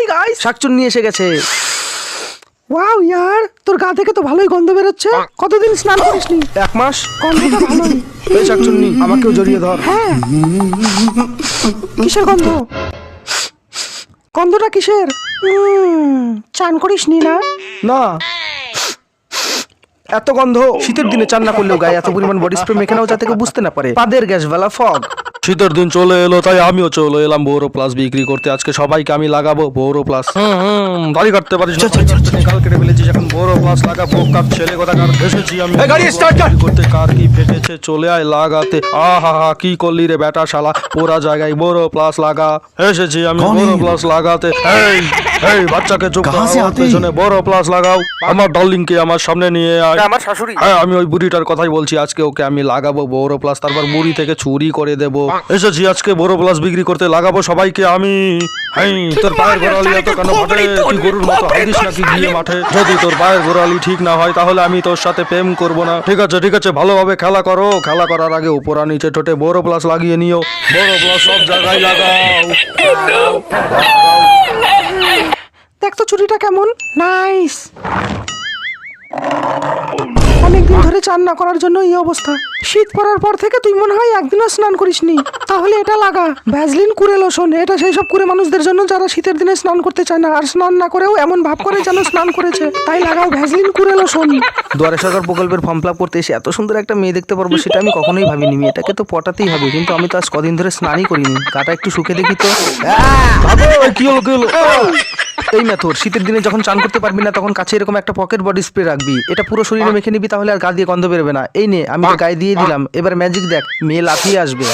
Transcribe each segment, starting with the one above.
Hi guys, শাকচুন্নি এসে গেছে। ওয়াও ইয়ার, তোর গা থেকে তো ভালোই গন্ধ বেরোচ্ছে। কতদিন স্নান করিসনি? 1 মাস। গন্ধটা ভালোই। এই শাকচুন্নি, আমাকেও জড়িয়ে ধর। হ্যাঁ। কিসের গন্ধ? গন্ধটা কিসের? চান করিসনি না? না। এত গন্ধ, শীতের দিনে চান না করলেও গায়ে এত পরিমাণ বডি স্প্রে মেখে নাও যাতে কেউ বুঝতে না পারে। পাদের গ্যাস বেলা ফগ। শীতের দিন চলে এলো, তাই আমিও চলে এলাম বোরো প্লাস বিক্রি করতে। আজকে সবাইকে আমি লাগাবো বোরো প্লাস। দাড়ি কাটতে পারিস না, কাল কেটে ফেলেছিস, এখন বোরো প্লাস লাগাবো। কার ছেলে কথা কার এসেছি আমি গাড়ি স্টার্ট করতে। কার কি ফেটেছে চলে আয় লাগাতে। আহা হা, কি করলি রে বেটা শালা, পোড়া জায়গায় বোরো প্লাস লাগা। এসেছি আমি বোরো প্লাস লাগাতে। এই এই বাচ্চাকে চুপ করার পেছনে বোরো প্লাস লাগাও। আমার ডার্লিং কে আমার সামনে নিয়ে আয়। আমার শাশুড়ি। হ্যাঁ, আমি ওই বুড়িটার কথাই বলছি। আজকে ওকে আমি লাগাবো বোরো প্লাস, তারপর বুড়ি থেকে চুরি করে দেবো। এসেছি আজকে বোরো প্লাস বিক্রি করতে, লাগাবো সবাইকে আমি। হ্যাঁ, তোর পায়ের গোড়ালি এত কেন ফাটে? তুই গরুর মতো হাগিস নাকি গিয়ে মাঠে? যদি তোর পায়ের গোড়ালি ঠিক না হয় তাহলে আমি তোর সাথে প্রেম করব না। ঠিক আছে ঠিক আছে, ভালোভাবে খেলা করো। খেলা করার আগে উপরা নিচে ঠোঁটে বোরো প্লাস লাগিয়ে নিও। বোরো প্লাস সব জায়গায় লাগাও। দেখ তো চুড়িটা কেমন নাইস। অনেকদিন ধরে চান না করার জন্য এই অবস্থা। শীত পড়ার পর থেকে তুই মনে হয় একদিনও স্নান করিসনি। তাহলে এটা লাগা, ভ্যাসলিন কুড়ে লোশন। এটা সেই সব কুড়ে মানুষদের জন্য যারা শীতের দিনে স্নান করতে চায় না, আর স্নান না করেও এমন ভাব করে যেন স্নান করেছে। তাই লাগাও ভ্যাসলিন কুড়ে লোশন। দুয়ারে সরকার প্রকল্পের ফর্ম ফিল আপ করতে এসে এত সুন্দর একটা মেয়ে দেখতে পারবো সেটা আমি কখনোই ভাবিনি। মেয়েটাকে তো পটাতেই হবে, কিন্তু আমি তো আজ কদিন ধরে স্নানই করিনি। গাটা একটু শুকে দেখি তো। কি হলো কি হলো? এই মেথড, শীতের দিনে যখন চান করতে পারবি না তখন কাছে এরকম একটা পকেট বডি স্প্রে রাখবি। এটা পুরো শরীরে মেখে নিবি, তাহলে আর গা দিয়ে গন্ধ বেরোবে না। এই নে, আমি তো গায়ে দিয়ে দিলাম। এবার ম্যাজিক দেখ, মেয়ে লাফিয়ে আসবে।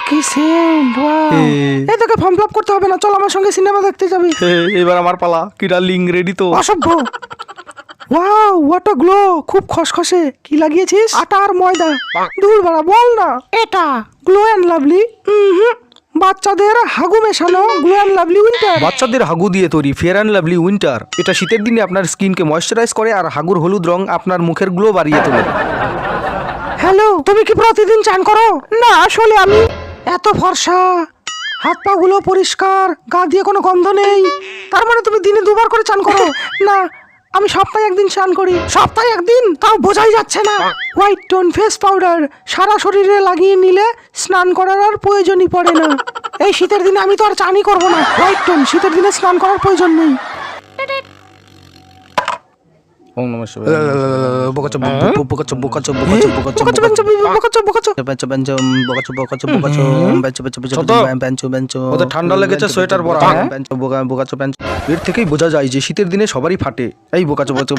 কি সেন্ট! এই তোকে ফর্ম ফিল আপ করতে হবে না, চল আমার সঙ্গে সিনেমা দেখতে যাবি। এবার আমার পালা। কি ডার্লিং, রেডি তো? অসভ্য। Wow, what a glow! খুব খসখসে। কি লাগিয়েছিস? আটা আর ময়দা। দূর বাড়া, বল না। এটা গ্লো অ্যান্ড লাভলি। বাচ্চাদের হাগু মেশানো গ্লো অ্যান্ড লাভলি উইন্টার। বাচ্চাদের হাগু দিয়ে তৈরি ফেয়ার অ্যান্ড লাভলি উইন্টার। এটা শীতের দিনে আপনার স্কিনকে ময়েশ্চারাইজ করে, আর হাগুর হলুদ রং আপনার মুখের গ্লো বাড়িয়ে তোলে। হ্যালো, তুমি কি প্রতিদিন চান করো? না, আসলে আমি এত ফর্সা, হাত পা গুলো পরিষ্কার, গা দিয়ে কোনো গন্ধ নেই। তার মানে তুমি দিনে 2 বার করে চান করো? না, আমি সপ্তাহে 1 দিন স্নান করি। সপ্তাহে 1 দিন? তাও বোঝাই যাচ্ছে না। হোয়াইট টোন ফেস পাউডার সারা শরীরে লাগিয়ে নিলে স্নান করার আর প্রয়োজনই পড়ে না। এই শীতের দিনে আমি তো আর চানই করবো না। হোয়াইট টোন, শীতের দিনে স্নান করার প্রয়োজন নেই। ওম নমঃ শিবায়। ওদের ঠান্ডা লেগেছে, সোয়েটার পরা। এর থেকেই বোঝা যায় যে শীতের দিনে সবারই ফাটে। এই বোকাচো বোকাচো